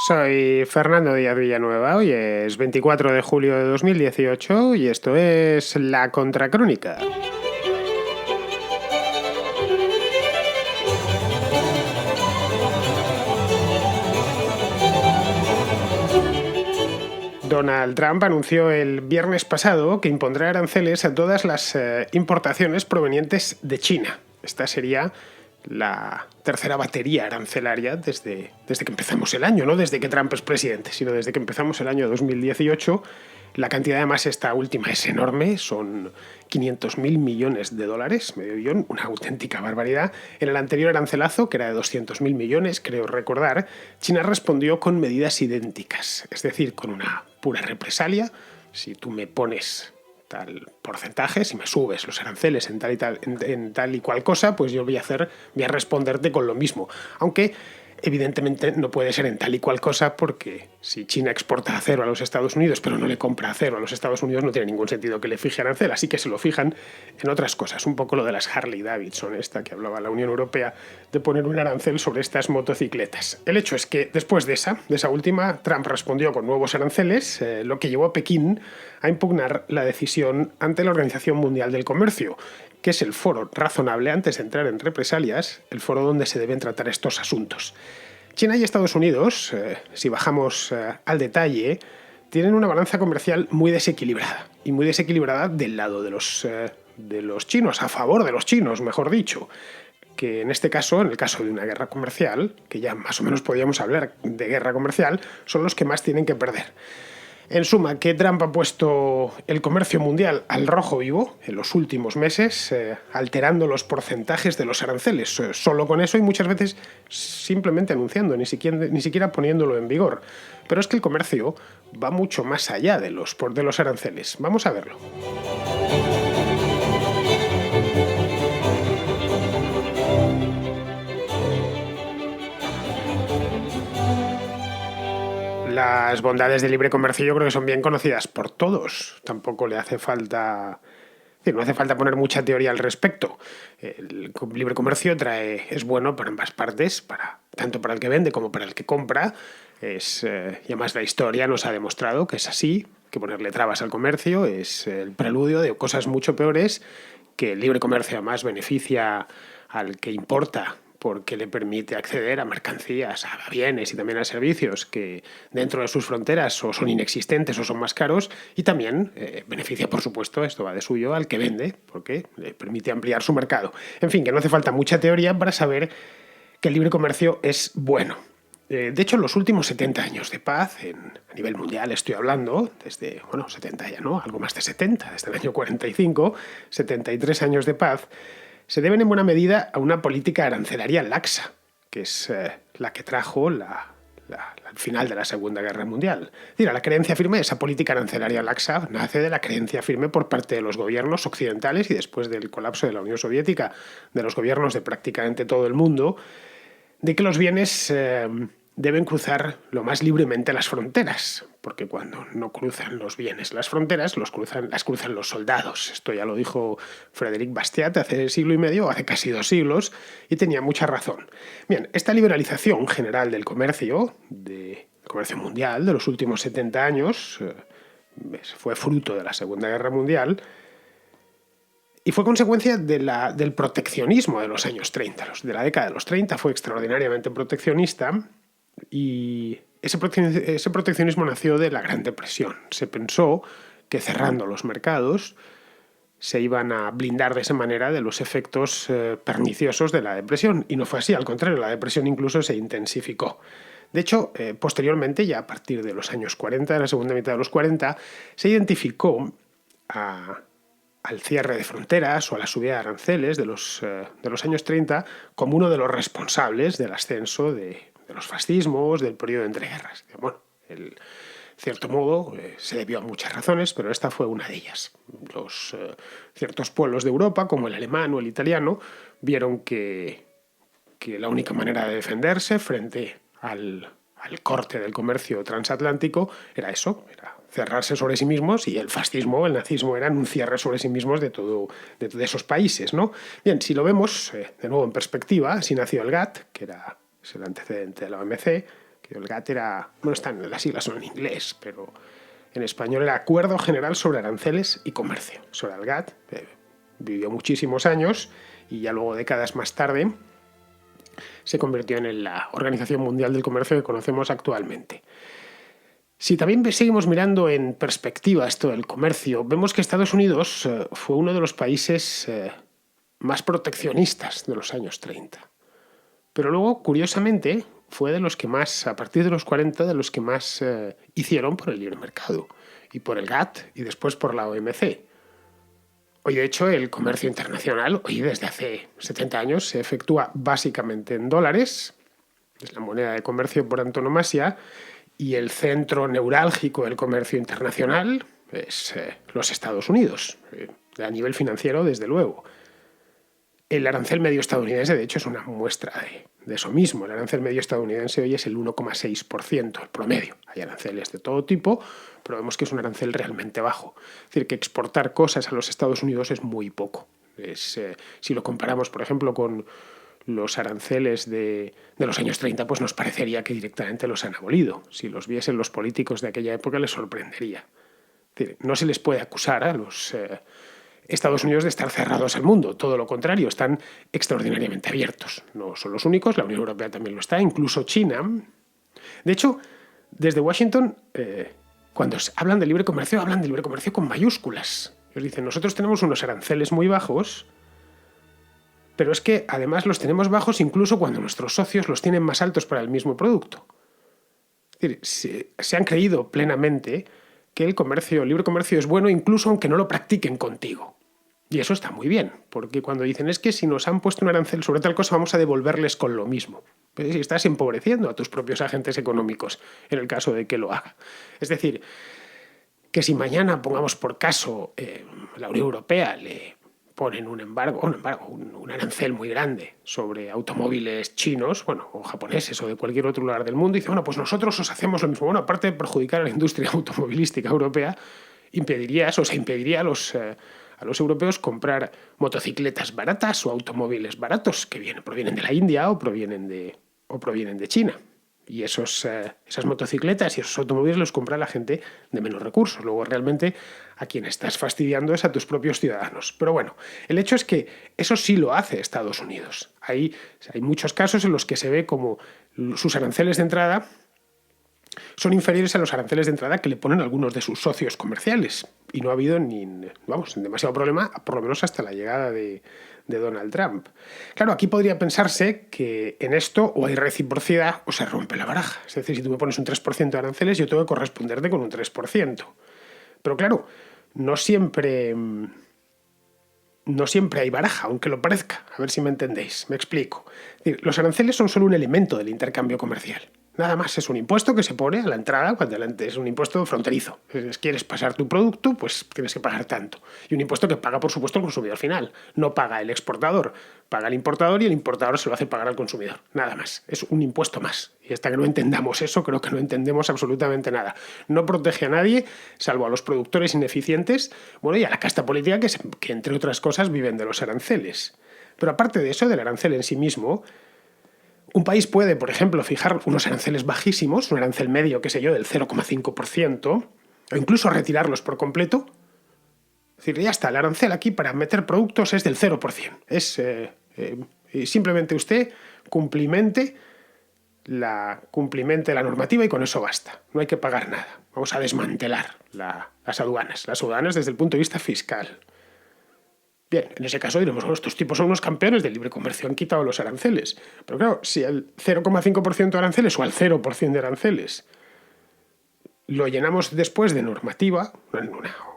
Soy Fernando Díaz Villanueva, hoy es 24 de julio de 2018 y esto es La Contracrónica. Donald Trump anunció el viernes pasado que impondrá aranceles a todas las importaciones provenientes de China. Esta sería la tercera batería arancelaria desde que empezamos el año, no desde que Trump es presidente, sino desde que empezamos el año 2018. La cantidad, además, esta última es enorme, son 500.000 millones de dólares, medio billón, una auténtica barbaridad. En el anterior arancelazo, que era de 200.000 millones, creo recordar, China respondió con medidas idénticas, es decir, con una pura represalia. Si tú me pones tal porcentaje, si me subes los aranceles en tal y cual cosa, pues yo voy a responderte con lo mismo. Aunque evidentemente no puede ser en tal y cual cosa, porque si China exporta acero a los Estados Unidos pero no le compra acero a los Estados Unidos, no tiene ningún sentido que le fije arancel, así que se lo fijan en otras cosas. Un poco lo de las Harley Davidson, esta que hablaba la Unión Europea, de poner un arancel sobre estas motocicletas. El hecho es que después de esa última, Trump respondió con nuevos aranceles, lo que llevó a Pekín a impugnar la decisión ante la Organización Mundial del Comercio, que es el foro razonable antes de entrar en represalias, el foro donde se deben tratar estos asuntos. China y Estados Unidos, si bajamos al detalle, tienen una balanza comercial muy desequilibrada, y muy desequilibrada del lado de los chinos, a favor de los chinos, mejor dicho, que en este caso, en el caso de una guerra comercial, que ya más o menos podríamos hablar de guerra comercial, son los que más tienen que perder. En suma, que Trump ha puesto el comercio mundial al rojo vivo en los últimos meses, alterando los porcentajes de los aranceles, solo con eso, y muchas veces simplemente anunciando, ni siquiera poniéndolo en vigor. Pero es que el comercio va mucho más allá de los aranceles. Vamos a verlo. Las bondades del libre comercio yo creo que son bien conocidas por todos. Tampoco le hace falta... no hace falta poner mucha teoría al respecto. El libre comercio es bueno para ambas partes, tanto para el que vende como para el que compra. Y además la historia nos ha demostrado que es así, que ponerle trabas al comercio es el preludio de cosas mucho peores, que el libre comercio además beneficia al que importa, porque le permite acceder a mercancías, a bienes y también a servicios que dentro de sus fronteras o son inexistentes o son más caros, y también beneficia, por supuesto, esto va de suyo, al que vende, porque le permite ampliar su mercado. En fin, que no hace falta mucha teoría para saber que el libre comercio es bueno. De hecho, en los últimos 70 años de paz, a nivel mundial estoy hablando, desde, 70 ya no, algo más de 70, desde el año 45, 73 años de paz, se deben en buena medida a una política arancelaria laxa, que es la que trajo al final de la Segunda Guerra Mundial. Es decir, a la creencia firme, esa política arancelaria laxa nace de la creencia firme por parte de los gobiernos occidentales y después del colapso de la Unión Soviética, de los gobiernos de prácticamente todo el mundo, de que los bienes deben cruzar lo más libremente las fronteras, porque cuando no cruzan los bienes las fronteras, las cruzan los soldados. Esto ya lo dijo Frédéric Bastiat hace siglo y medio, hace casi 2 siglos, y tenía mucha razón. Bien, esta liberalización general del comercio mundial de los últimos 70 años, fue fruto de la Segunda Guerra Mundial, y fue consecuencia del proteccionismo de los años 30. De la década de los 30 fue extraordinariamente proteccionista, y ese proteccionismo nació de la Gran Depresión. Se pensó que cerrando los mercados se iban a blindar de esa manera de los efectos perniciosos de la depresión, y no fue así. Al contrario, la depresión incluso se intensificó. De hecho, posteriormente, ya a partir de los años 40, de la segunda mitad de los 40, se identificó al cierre de fronteras o a la subida de aranceles de los años 30 como uno de los responsables del ascenso de los fascismos, del periodo de entreguerras. Bueno, en cierto modo se debió a muchas razones, pero esta fue una de ellas. Ciertos pueblos de Europa, como el alemán o el italiano, vieron que la única manera de defenderse frente al corte del comercio transatlántico era cerrarse sobre sí mismos, y el fascismo, el nazismo, eran un cierre sobre sí mismos de esos países, ¿no? Bien, si lo vemos de nuevo en perspectiva, así nació el GATT, que es el antecedente de la OMC, El GATT era, las siglas son en inglés, pero en español era Acuerdo General sobre Aranceles y Comercio. Eso era el GATT, vivió muchísimos años y ya luego, décadas más tarde, se convirtió en la Organización Mundial del Comercio que conocemos actualmente. Si también seguimos mirando en perspectiva esto del comercio, vemos que Estados Unidos fue uno de los países más proteccionistas de los años 30. Pero luego, curiosamente, fue de los que más, a partir de los 40, de los que más hicieron por el libre mercado, y por el GATT, y después por la OMC. Hoy, de hecho, el comercio internacional, hoy desde hace 70 años, se efectúa básicamente en dólares, es la moneda de comercio por antonomasia, y el centro neurálgico del comercio internacional es los Estados Unidos, a nivel financiero, desde luego. El arancel medio estadounidense, de hecho, es una muestra de eso mismo. El arancel medio estadounidense hoy es el 1,6%, el promedio. Hay aranceles de todo tipo, pero vemos que es un arancel realmente bajo. Es decir, que exportar cosas a los Estados Unidos es muy poco. Si lo comparamos, por ejemplo, con los aranceles de los años 30, pues nos parecería que directamente los han abolido. Si los viesen los políticos de aquella época, les sorprendería. Es decir, no se les puede acusar a los Estados Unidos de estar cerrados al mundo. Todo lo contrario, están extraordinariamente abiertos. No son los únicos, la Unión Europea también lo está, incluso China. De hecho, desde Washington, cuando hablan de libre comercio con mayúsculas. Ellos dicen, nosotros tenemos unos aranceles muy bajos, pero es que además los tenemos bajos incluso cuando nuestros socios los tienen más altos para el mismo producto. Es decir, se han creído plenamente que el libre comercio es bueno incluso aunque no lo practiquen contigo. Y eso está muy bien, porque cuando dicen es que si nos han puesto un arancel sobre tal cosa vamos a devolverles con lo mismo. Pero si estás empobreciendo a tus propios agentes económicos en el caso de que lo haga. Es decir, que si mañana, pongamos por caso, la Unión Europea le ponen un arancel muy grande sobre automóviles chinos, o japoneses o de cualquier otro lugar del mundo, y dice, pues nosotros os hacemos lo mismo. Bueno, aparte de perjudicar a la industria automovilística europea, impediría a los europeos comprar motocicletas baratas o automóviles baratos que provienen de la India o provienen de China. Y esas motocicletas y esos automóviles los compra la gente de menos recursos. Luego realmente a quien estás fastidiando es a tus propios ciudadanos. Pero bueno, el hecho es que eso sí lo hace Estados Unidos. Hay muchos casos en los que se ve como sus aranceles de entrada son inferiores a los aranceles de entrada que le ponen algunos de sus socios comerciales. Y no ha habido demasiado problema, por lo menos hasta la llegada de Donald Trump. Claro, aquí podría pensarse que en esto o hay reciprocidad o se rompe la baraja. Es decir, si tú me pones un 3% de aranceles, yo tengo que corresponderte con un 3%. Pero claro, no siempre hay baraja, aunque lo parezca. A ver si me entendéis. Me explico. Es decir, los aranceles son solo un elemento del intercambio comercial. Nada más, es un impuesto que se pone a la entrada, es un impuesto fronterizo. Si quieres pasar tu producto, pues tienes que pagar tanto. Y un impuesto que paga, por supuesto, el consumidor final. No paga el exportador, paga el importador y el importador se lo hace pagar al consumidor. Nada más, es un impuesto más. Y hasta que no entendamos eso, creo que no entendemos absolutamente nada. No protege a nadie, salvo a los productores ineficientes, y a la casta política que entre otras cosas, viven de los aranceles. Pero aparte de eso, del arancel en sí mismo, un país puede, por ejemplo, fijar unos aranceles bajísimos, un arancel medio, del 0,5%, o incluso retirarlos por completo. Es decir, ya está, el arancel aquí para meter productos es del 0%. Simplemente usted cumplimente la normativa y con eso basta. No hay que pagar nada. Vamos a desmantelar las aduanas. Las aduanas desde el punto de vista fiscal. Bien, en ese caso diremos, estos tipos son unos campeones del libre comercio, han quitado los aranceles. Pero claro, si al 0,5% de aranceles o al 0% de aranceles lo llenamos después de normativa,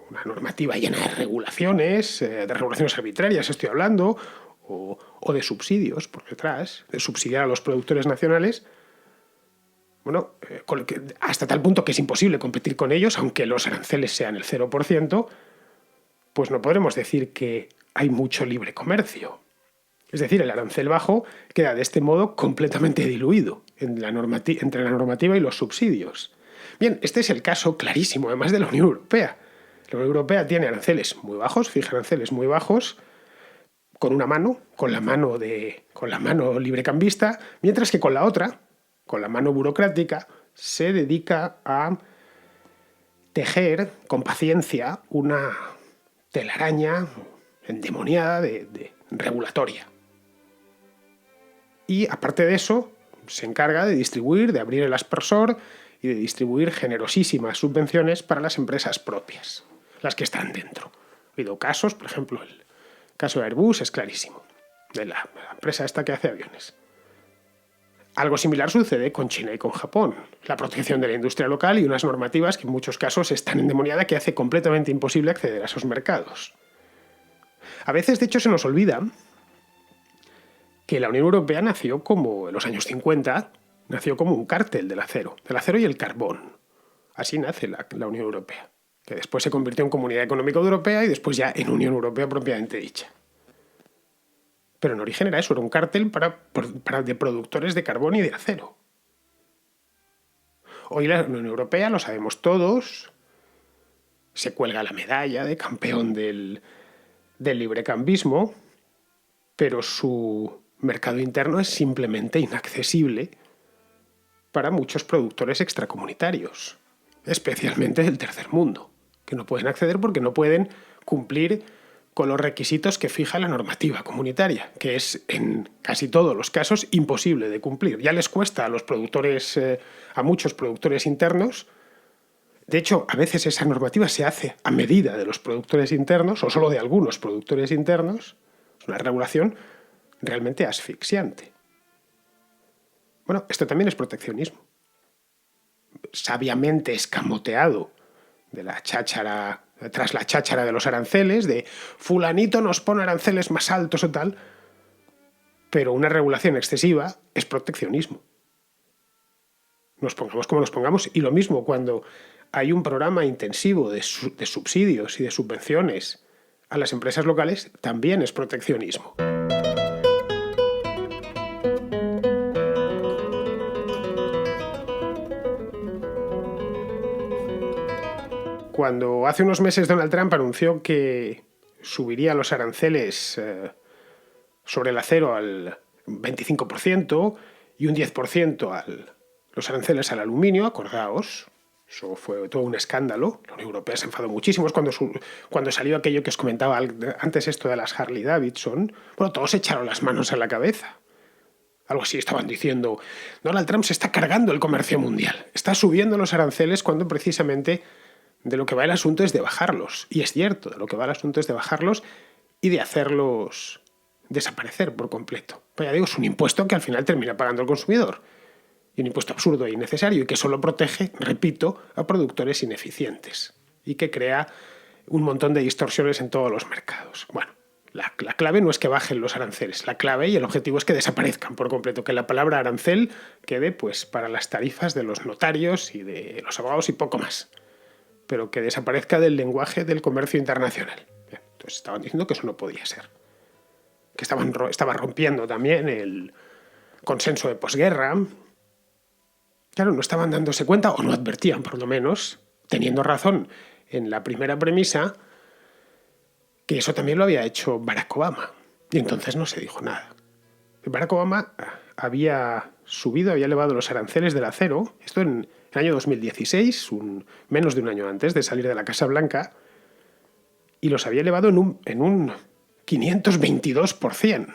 una normativa llena de regulaciones arbitrarias estoy hablando, o de subsidios por detrás, de subsidiar a los productores nacionales, hasta tal punto que es imposible competir con ellos, aunque los aranceles sean el 0%, pues no podremos decir que hay mucho libre comercio. Es decir, el arancel bajo queda de este modo completamente diluido entre la normativa y los subsidios. Bien, este es el caso clarísimo, además de la Unión Europea. La Unión Europea tiene aranceles muy bajos, fija aranceles muy bajos, con la mano librecambista, mientras que con la otra, con la mano burocrática, se dedica a tejer con paciencia una telaraña endemoniada de regulatoria. Y aparte de eso, se encarga de distribuir, de abrir el aspersor y de distribuir generosísimas subvenciones para las empresas propias, las que están dentro. Ha habido casos, por ejemplo, el caso de Airbus es clarísimo, de la empresa esta que hace aviones. Algo similar sucede con China y con Japón. La protección de la industria local y unas normativas que en muchos casos están endemoniadas que hace completamente imposible acceder a esos mercados. A veces, de hecho, se nos olvida que la Unión Europea nació como, en los años 50, nació como un cártel del acero y el carbón. Así nace la Unión Europea, que después se convirtió en Comunidad Económica Europea y después ya en Unión Europea propiamente dicha. Pero en origen era eso, era un cártel de productores de carbón y de acero. Hoy la Unión Europea, lo sabemos todos, se cuelga la medalla de campeón del librecambismo, pero su mercado interno es simplemente inaccesible para muchos productores extracomunitarios, especialmente del tercer mundo, que no pueden acceder porque no pueden cumplir con los requisitos que fija la normativa comunitaria, que es en casi todos los casos imposible de cumplir. Ya les cuesta a los productores, a muchos productores internos. De hecho, a veces esa normativa se hace a medida de los productores internos o solo de algunos productores internos. Es una regulación realmente asfixiante. Bueno, esto también es proteccionismo. Sabiamente escamoteado tras la cháchara de los aranceles, de fulanito nos pone aranceles más altos o tal, pero una regulación excesiva es proteccionismo. Nos pongamos como nos pongamos, y lo mismo cuando hay un programa intensivo de subsidios y de subvenciones a las empresas locales, también es proteccionismo. Cuando hace unos meses Donald Trump anunció que subiría los aranceles sobre el acero al 25% y un 10% los aranceles al aluminio, acordaos, eso fue todo un escándalo. La Unión Europea se enfadó muchísimo. Es cuando salió aquello que os comentaba antes, esto de las Harley Davidson. Bueno, todos echaron las manos a la cabeza. Algo así estaban diciendo, Donald Trump se está cargando el comercio mundial, está subiendo los aranceles cuando precisamente de lo que va el asunto es de bajarlos. Y es cierto, de lo que va el asunto es de bajarlos y de hacerlos desaparecer por completo. Pues ya digo, es un impuesto que al final termina pagando el consumidor. Y un impuesto absurdo e innecesario y que solo protege, repito, a productores ineficientes. Y que crea un montón de distorsiones en todos los mercados. Bueno, la clave no es que bajen los aranceles. La clave y el objetivo es que desaparezcan por completo. Que la palabra arancel quede pues para las tarifas de los notarios y de los abogados y poco más. Pero que desaparezca del lenguaje del comercio internacional. Bien, entonces estaban diciendo que eso no podía ser. Que estaba rompiendo también el consenso de posguerra. Claro, no estaban dándose cuenta, o no advertían por lo menos, teniendo razón en la primera premisa, que eso también lo había hecho Barack Obama. Y entonces no se dijo nada. Barack Obama había elevado los aranceles del acero, esto en el año 2016, menos de un año antes de salir de la Casa Blanca, y los había elevado en un 522%.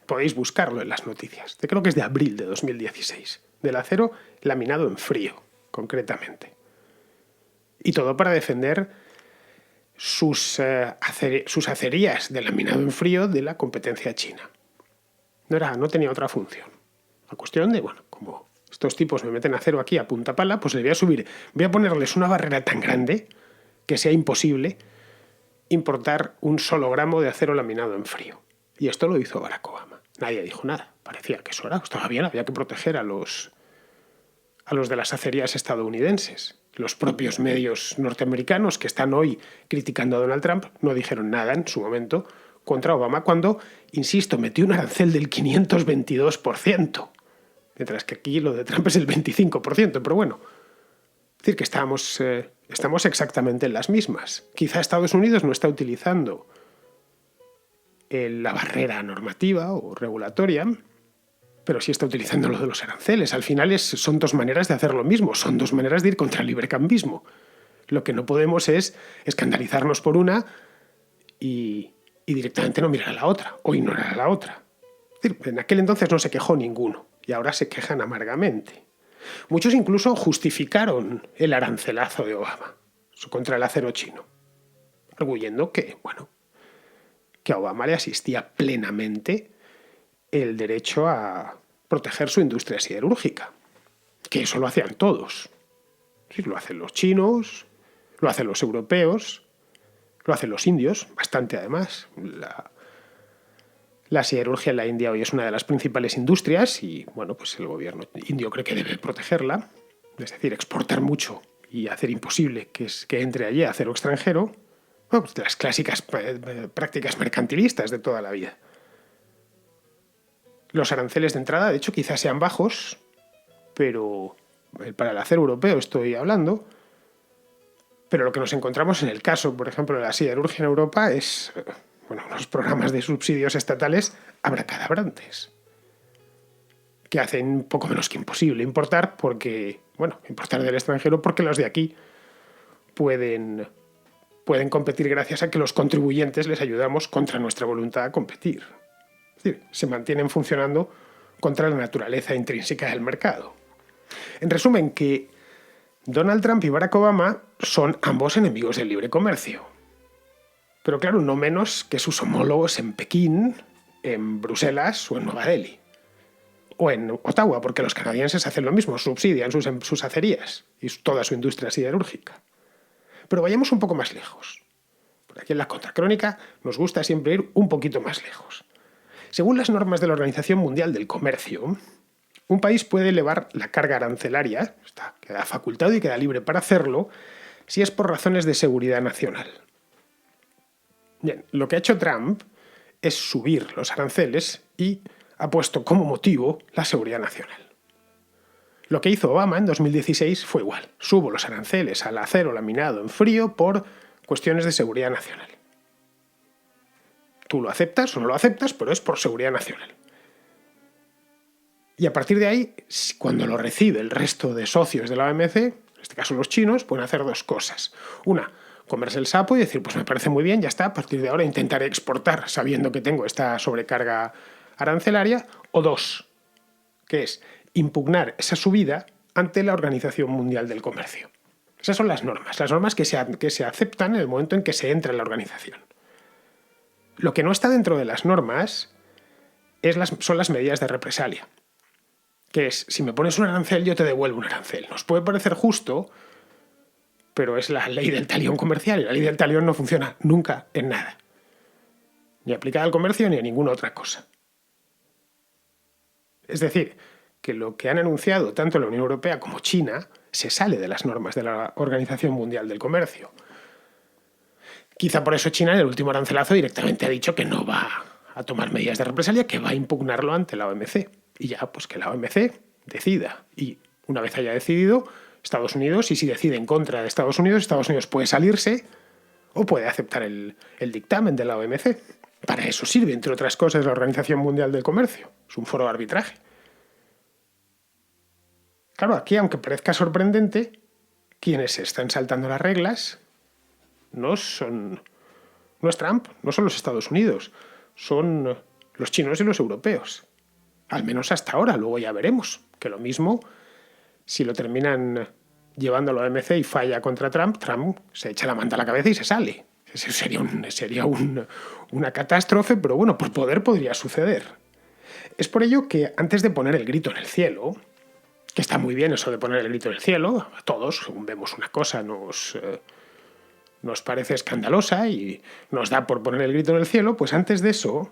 Podéis buscarlo en las noticias. Creo que es de abril de 2016. Del acero laminado en frío, concretamente. Y todo para defender sus acerías de laminado en frío de la competencia china. No tenía otra función. La cuestión de, bueno, como estos tipos me meten acero aquí a punta pala, pues voy a ponerles una barrera tan grande que sea imposible importar un solo gramo de acero laminado en frío. Y esto lo hizo Barack Obama. Nadie dijo nada. Parecía que eso estaba bien, había que proteger a los de las acerías estadounidenses. Los propios medios norteamericanos que están hoy criticando a Donald Trump no dijeron nada en su momento contra Obama cuando, insisto, metió un arancel del 522%. Mientras que aquí lo de Trump es el 25%, pero bueno. Es decir, que estamos exactamente en las mismas. Quizá Estados Unidos no está utilizando la barrera normativa o regulatoria, pero sí está utilizando lo de los aranceles. Al final son dos maneras de hacer lo mismo, son dos maneras de ir contra el librecambismo. Lo que no podemos es escandalizarnos por una y directamente no mirar a la otra o ignorar a la otra. Es decir, en aquel entonces no se quejó ninguno y ahora se quejan amargamente. Muchos incluso justificaron el arancelazo de Obama contra el acero chino, arguyendo que a Obama le asistía plenamente el derecho a proteger su industria siderúrgica, que eso lo hacían todos. Sí, lo hacen los chinos, lo hacen los europeos, lo hacen los indios, bastante además. La siderurgia en la India hoy es una de las principales industrias y pues el gobierno indio cree que debe protegerla, es decir, exportar mucho y hacer imposible que entre allí acero extranjero. Pues las clásicas prácticas mercantilistas de toda la vida. Los aranceles de entrada, de hecho, quizás sean bajos, pero para el acero europeo estoy hablando. Pero lo que nos encontramos en el caso, por ejemplo, de la siderurgia en Europa es unos programas de subsidios estatales abracadabrantes, que hacen poco menos que imposible importar del extranjero porque los de aquí pueden competir gracias a que los contribuyentes les ayudamos contra nuestra voluntad a competir. Es decir, se mantienen funcionando contra la naturaleza intrínseca del mercado. En resumen, que Donald Trump y Barack Obama son ambos enemigos del libre comercio. Pero claro, no menos que sus homólogos en Pekín, en Bruselas o en Nueva Delhi. O en Ottawa, porque los canadienses hacen lo mismo, subsidian sus acerías y toda su industria siderúrgica. Pero vayamos un poco más lejos. Por aquí en la Contracrónica nos gusta siempre ir un poquito más lejos. Según las normas de la Organización Mundial del Comercio, un país puede elevar la carga arancelaria, queda facultado y queda libre para hacerlo, si es por razones de seguridad nacional. Bien, lo que ha hecho Trump es subir los aranceles y ha puesto como motivo la seguridad nacional. Lo que hizo Obama en 2016 fue igual. Subo los aranceles al acero laminado en frío por cuestiones de seguridad nacional. Tú lo aceptas o no lo aceptas, pero es por seguridad nacional. Y a partir de ahí, cuando lo recibe el resto de socios de la OMC, en este caso los chinos, pueden hacer dos cosas. Una, comerse el sapo y decir, pues me parece muy bien, ya está, a partir de ahora intentaré exportar sabiendo que tengo esta sobrecarga arancelaria. O dos, que es impugnar esa subida ante la Organización Mundial del Comercio. Esas son las normas que se aceptan en el momento en que se entra en la organización. Lo que no está dentro de las normas son las medidas de represalia. Que es, si me pones un arancel, yo te devuelvo un arancel. Nos puede parecer justo, pero es la ley del talión comercial y la ley del talión no funciona nunca en nada. Ni aplicada al comercio ni a ninguna otra cosa. Es decir, que lo que han anunciado tanto la Unión Europea como China se sale de las normas de la Organización Mundial del Comercio. Quizá por eso China en el último arancelazo directamente ha dicho que no va a tomar medidas de represalia, que va a impugnarlo ante la OMC. Y ya, pues que la OMC decida. Y una vez haya decidido, Estados Unidos, y si decide en contra de Estados Unidos puede salirse o puede aceptar el dictamen de la OMC. Para eso sirve, entre otras cosas, la Organización Mundial del Comercio. Es un foro de arbitraje. Claro, aquí, aunque parezca sorprendente, quienes se están saltando las reglas no es Trump, no son los Estados Unidos, son los chinos y los europeos. Al menos hasta ahora, luego ya veremos. Que lo mismo, si lo terminan llevando a la OMC y falla contra Trump, Trump se echa la manta a la cabeza y se sale. Eso sería una catástrofe, pero bueno, por poder podría suceder. Es por ello que antes de poner el grito en el cielo, que está muy bien eso de poner el grito en el cielo, a todos, según vemos una cosa, nos parece escandalosa y nos da por poner el grito en el cielo, pues antes de eso,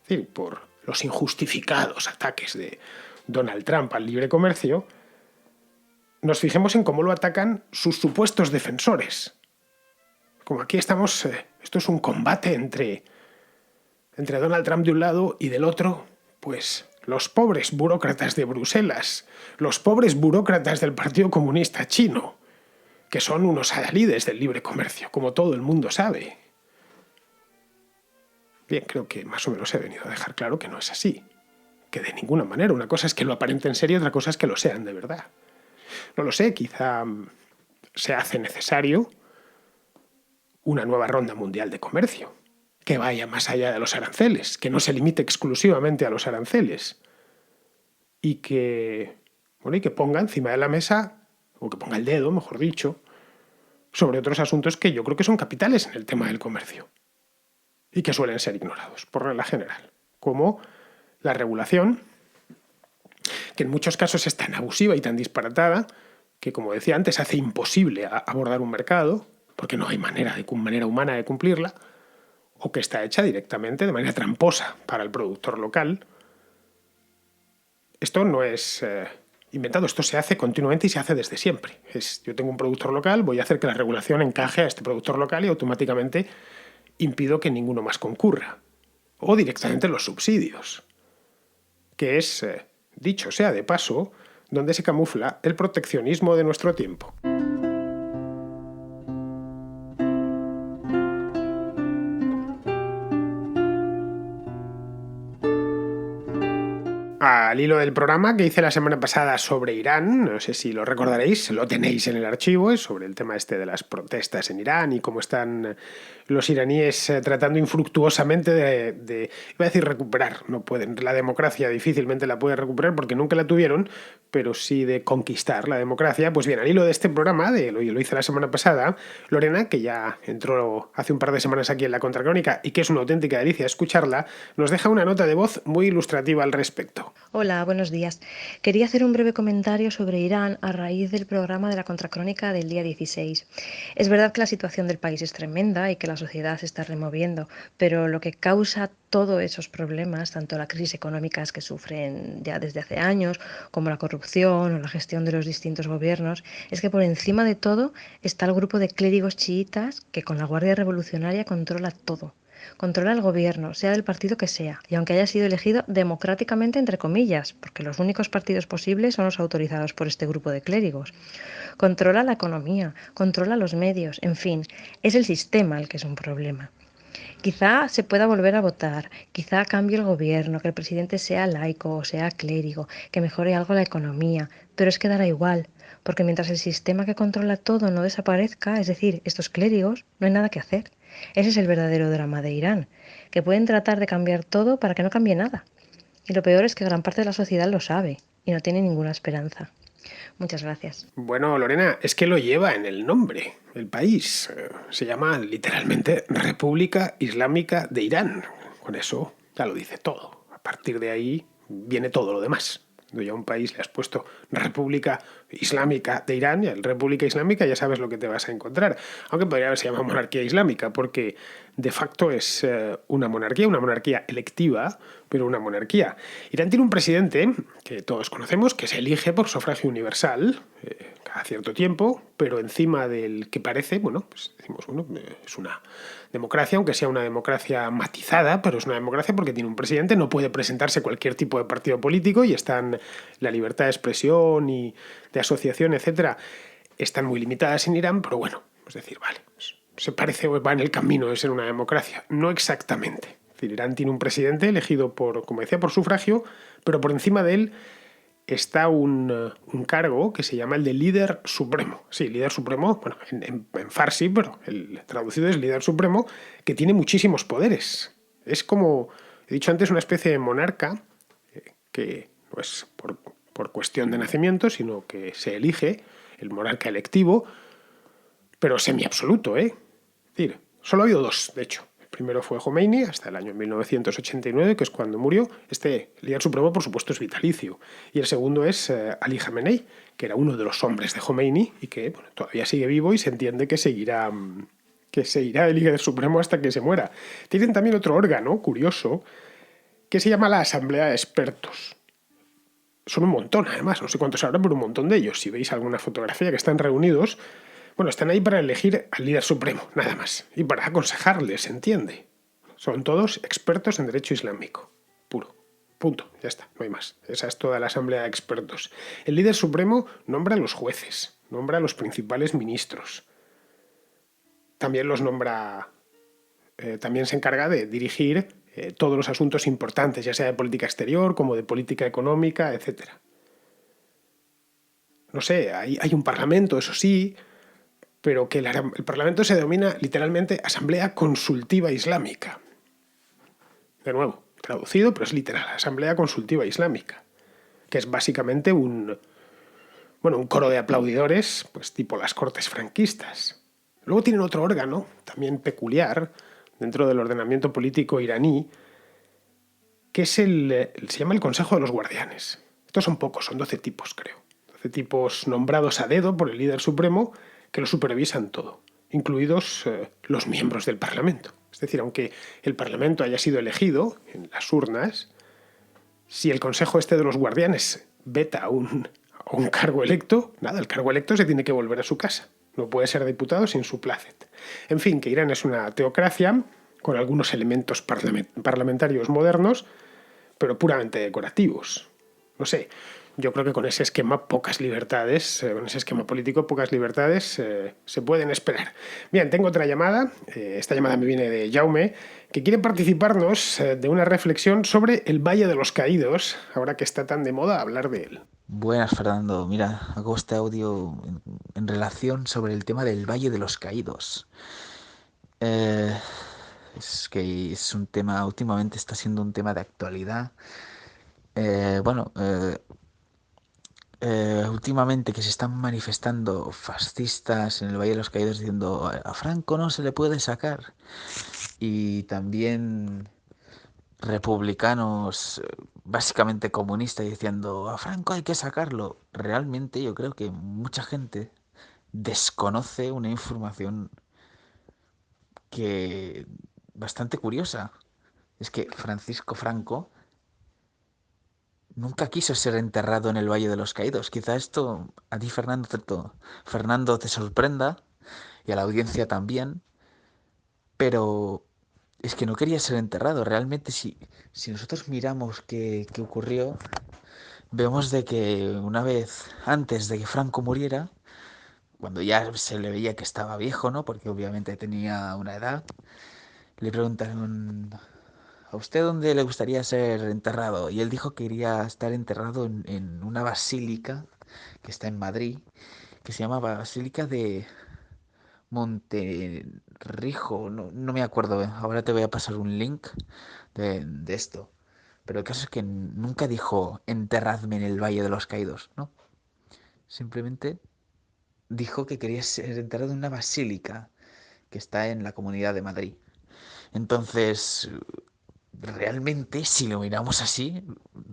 es decir, por los injustificados ataques de Donald Trump al libre comercio, nos fijemos en cómo lo atacan sus supuestos defensores. Como aquí estamos, esto es un combate entre Donald Trump de un lado y del otro, pues los pobres burócratas de Bruselas, los pobres burócratas del Partido Comunista Chino, que son unos adalides del libre comercio, como todo el mundo sabe. Bien, creo que más o menos he venido a dejar claro que no es así. que de ninguna manera. Una cosa es que lo aparenten serio y otra cosa es que lo sean de verdad. No lo sé, quizá se hace necesario una nueva ronda mundial de comercio, que vaya más allá de los aranceles, que no se limite exclusivamente a los aranceles y que ponga encima de la mesa, o que ponga el dedo, mejor dicho, sobre otros asuntos que yo creo que son capitales en el tema del comercio y que suelen ser ignorados por regla general, como la regulación, que en muchos casos es tan abusiva y tan disparatada que, como decía antes, hace imposible abordar un mercado, porque no hay manera humana de cumplirla, o que está hecha directamente de manera tramposa para el productor local. Esto no es inventado, esto se hace continuamente y se hace desde siempre. Yo tengo un productor local, voy a hacer que la regulación encaje a este productor local y automáticamente impido que ninguno más concurra. O directamente los subsidios, que es, dicho sea de paso, donde se camufla el proteccionismo de nuestro tiempo. Al hilo del programa que hice la semana pasada sobre Irán, no sé si lo recordaréis, lo tenéis en el archivo, es sobre el tema este de las protestas en Irán y cómo están los iraníes tratando infructuosamente de iba a decir recuperar, no pueden, la democracia difícilmente la puede recuperar porque nunca la tuvieron, pero sí de conquistar la democracia. Pues bien, al hilo de este programa, lo hice la semana pasada, Lorena, que ya entró hace un par de semanas aquí en La Contracrónica y que es una auténtica delicia escucharla, nos deja una nota de voz muy ilustrativa al respecto. Hola, buenos días. Quería hacer un breve comentario sobre Irán a raíz del programa de La Contracrónica del día 16. Es verdad que la situación del país es tremenda y que la sociedad se está removiendo, pero lo que causa todos esos problemas, tanto la crisis económicas que sufren ya desde hace años, como la corrupción o la gestión de los distintos gobiernos, es que por encima de todo está el grupo de clérigos chiitas que con la Guardia Revolucionaria controla todo. Controla el gobierno, sea del partido que sea, y aunque haya sido elegido democráticamente, entre comillas, porque los únicos partidos posibles son los autorizados por este grupo de clérigos. Controla la economía, controla los medios, en fin, es el sistema el que es un problema. Quizá se pueda volver a votar, quizá cambie el gobierno, que el presidente sea laico o sea clérigo, que mejore algo la economía, pero es que dará igual, porque mientras el sistema que controla todo no desaparezca, es decir, estos clérigos, no hay nada que hacer. Ese es el verdadero drama de Irán, que pueden tratar de cambiar todo para que no cambie nada. Y lo peor es que gran parte de la sociedad lo sabe y no tiene ninguna esperanza. Muchas gracias. Bueno, Lorena, es que lo lleva en el nombre. El país se llama literalmente República Islámica de Irán. Con eso ya lo dice todo. A partir de ahí viene todo lo demás. Cuando ya a un país le has puesto República Islámica de Irán, y el República Islámica ya sabes lo que te vas a encontrar. Aunque podría haberse llamado monarquía islámica, porque de facto es una monarquía electiva, pero una monarquía. Irán tiene un presidente que todos conocemos, que se elige por sufragio universal cada cierto tiempo, pero encima del que parece, pues decimos, es una democracia, aunque sea una democracia matizada, pero es una democracia porque tiene un presidente, no puede presentarse cualquier tipo de partido político y están la libertad de expresión y de asociación, etcétera, están muy limitadas en Irán, pero es decir, vale, se parece o va en el camino de ser una democracia. No exactamente. Es decir, Irán tiene un presidente elegido como decía, por sufragio, pero por encima de él está un cargo que se llama el de líder supremo. Sí, líder supremo, en farsi, pero el traducido es líder supremo, que tiene muchísimos poderes. Es como, he dicho antes, una especie de monarca que no es por cuestión de nacimiento, sino que se elige el monarca electivo, pero semiabsoluto, ¿eh? Es decir, solo ha habido dos, de hecho. El primero fue Khomeini, hasta el año 1989, que es cuando murió. Este líder supremo, por supuesto, es vitalicio. Y el segundo es Ali Khamenei, que era uno de los hombres de Khomeini y que todavía sigue vivo y se entiende que seguirá el líder supremo hasta que se muera. Tienen también otro órgano curioso que se llama la Asamblea de Expertos. Son un montón, además, no sé cuántos habrá, pero un montón de ellos. Si veis alguna fotografía que están reunidos, están ahí para elegir al líder supremo, nada más. Y para aconsejarles, ¿se entiende? Son todos expertos en derecho islámico. Puro. Punto. Ya está, no hay más. Esa es toda la asamblea de expertos. El líder supremo nombra a los jueces, nombra a los principales ministros. También los nombra... también se encarga de dirigir todos los asuntos importantes, ya sea de política exterior como de política económica, etc. No sé, hay un parlamento, eso sí, pero que el parlamento se denomina literalmente Asamblea Consultiva Islámica. De nuevo, traducido, pero es literal, Asamblea Consultiva Islámica, que es básicamente un coro de aplaudidores, pues tipo las Cortes franquistas. Luego tienen otro órgano, también peculiar, dentro del ordenamiento político iraní, que se llama el Consejo de los Guardianes. Estos son pocos, son 12 tipos, creo. 12 tipos nombrados a dedo por el líder supremo que lo supervisan todo, incluidos los miembros del Parlamento. Es decir, aunque el Parlamento haya sido elegido en las urnas, si el Consejo de los Guardianes veta a un cargo electo, nada, el cargo electo se tiene que volver a su casa. No puede ser diputado sin su plácet. En fin, que Irán es una teocracia con algunos elementos parlamentarios modernos, pero puramente decorativos. No sé, yo creo que con ese esquema pocas libertades, con ese esquema político pocas libertades se pueden esperar. Bien, tengo otra llamada. Esta llamada me viene de Jaume, que quiere participarnos de una reflexión sobre el Valle de los Caídos, ahora que está tan de moda hablar de él. Buenas, Fernando. Mira, hago este audio en relación sobre el tema del Valle de los Caídos. Es que es un tema, últimamente está siendo un tema de actualidad. Últimamente que se están manifestando fascistas en el Valle de los Caídos diciendo a Franco no se le puede sacar. Y también republicanos, básicamente comunistas, diciendo a Franco hay que sacarlo. Realmente yo creo que mucha gente desconoce una información que bastante curiosa. Es que Francisco Franco nunca quiso ser enterrado en el Valle de los Caídos. Quizá esto a ti, Fernando, te sorprenda y a la audiencia también, pero es que no quería ser enterrado. Realmente, si nosotros miramos qué ocurrió, vemos de que una vez antes de que Franco muriera, cuando ya se le veía que estaba viejo, ¿no? Porque obviamente tenía una edad, le preguntaron, ¿a usted dónde le gustaría ser enterrado? Y él dijo que iría a estar enterrado en una basílica que está en Madrid, que se llama Basílica de Monterrijo, no me acuerdo, ahora te voy a pasar un link de esto. Pero el caso es que nunca dijo enterradme en el Valle de los Caídos, ¿no? Simplemente dijo que quería ser enterrado en una basílica que está en la Comunidad de Madrid. Entonces, realmente, si lo miramos así,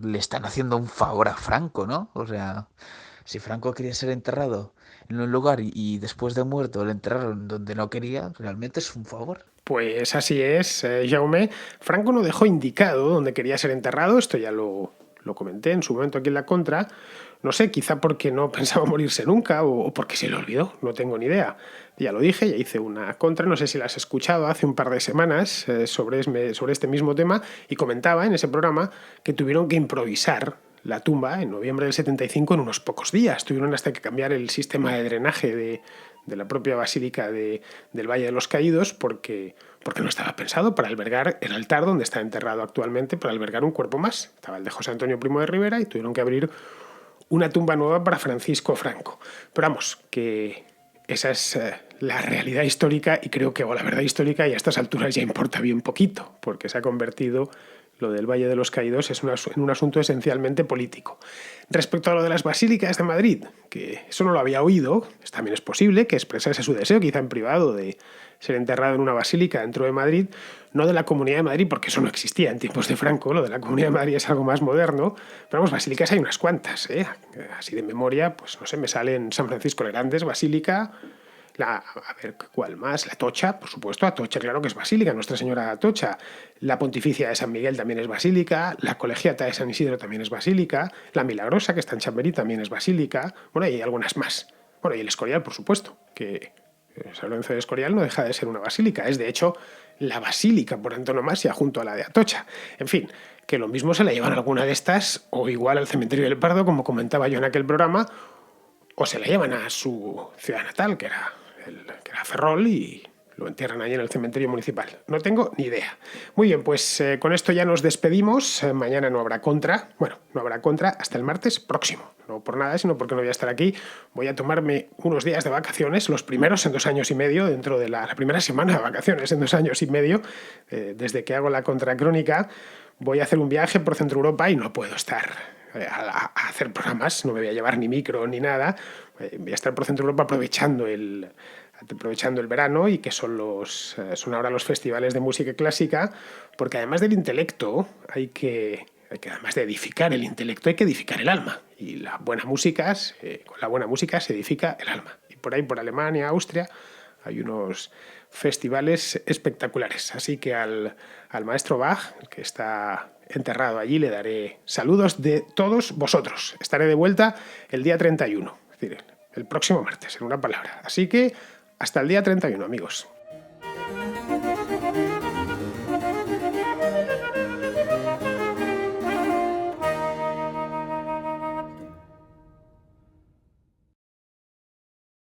le están haciendo un favor a Franco, ¿no? O sea, si Franco quería ser enterrado en un lugar y después de muerto le enterraron donde no quería, realmente es un favor. Pues así es, Jaume. Franco no dejó indicado dónde quería ser enterrado, esto ya lo comenté en su momento aquí en La Contra. No sé, quizá porque no pensaba morirse nunca o porque se le olvidó, no tengo ni idea. Ya lo dije, ya hice una contra, no sé si la has escuchado hace un par de semanas sobre este mismo tema, y comentaba en ese programa que tuvieron que improvisar la tumba en noviembre del 75 en unos pocos días. Tuvieron hasta que cambiar el sistema de drenaje de la propia basílica del Valle de los Caídos porque no estaba pensado para albergar el altar donde está enterrado actualmente, para albergar un cuerpo más. Estaba el de José Antonio Primo de Rivera y tuvieron que abrir una tumba nueva para Francisco Franco. Pero vamos, que esa es la realidad histórica, y creo que la verdad histórica y a estas alturas ya importa bien poquito, porque se ha convertido lo del Valle de los Caídos en un asunto esencialmente político. Respecto a lo de las basílicas de Madrid, que eso no lo había oído, también es posible que expresase su deseo, quizá en privado, de ser enterrado en una basílica dentro de Madrid, no de la Comunidad de Madrid, porque eso no existía en tiempos de Franco, lo de la Comunidad de Madrid es algo más moderno, pero vamos, basílicas hay unas cuantas, así de memoria, pues no sé, me sale en San Francisco de Grandes, basílica, a ver, ¿cuál más? La Atocha, por supuesto, Atocha, claro que es basílica, Nuestra Señora de Atocha. La Pontificia de San Miguel también es basílica, la Colegiata de San Isidro también es basílica, la Milagrosa, que está en Chamberí, también es basílica, bueno, y hay algunas más. Bueno, y el Escorial, por supuesto, que San Lorenzo de Escorial no deja de ser una basílica, es de hecho la basílica por antonomasia junto a la de Atocha. En fin, que lo mismo se la llevan alguna de estas, o igual al cementerio del Pardo, como comentaba yo en aquel programa, o se la llevan a su ciudad natal, que era Ferrol, y lo entierran allí en el cementerio municipal. No tengo ni idea. Muy bien, pues con esto ya nos despedimos. Mañana no habrá contra. Bueno, no habrá contra hasta el martes próximo. No por nada, sino porque no voy a estar aquí. Voy a tomarme unos días de vacaciones, los primeros en 2 años y medio, dentro de la primera semana de vacaciones en 2 años y medio, desde que hago la contracrónica. Voy a hacer un viaje por Centro Europa y no puedo estar a hacer programas, no me voy a llevar ni micro ni nada. Voy a estar por Centro Europa aprovechando el verano, y que son ahora los festivales de música clásica, porque además del intelecto además de edificar el intelecto, hay que edificar el alma. Y con la buena música se edifica el alma. Y por ahí, por Alemania, Austria, hay unos festivales espectaculares. Así que al maestro Bach, que está enterrado allí, le daré saludos de todos vosotros. Estaré de vuelta el día 31, es decir, el próximo martes, en una palabra. Así que hasta el día 31, amigos.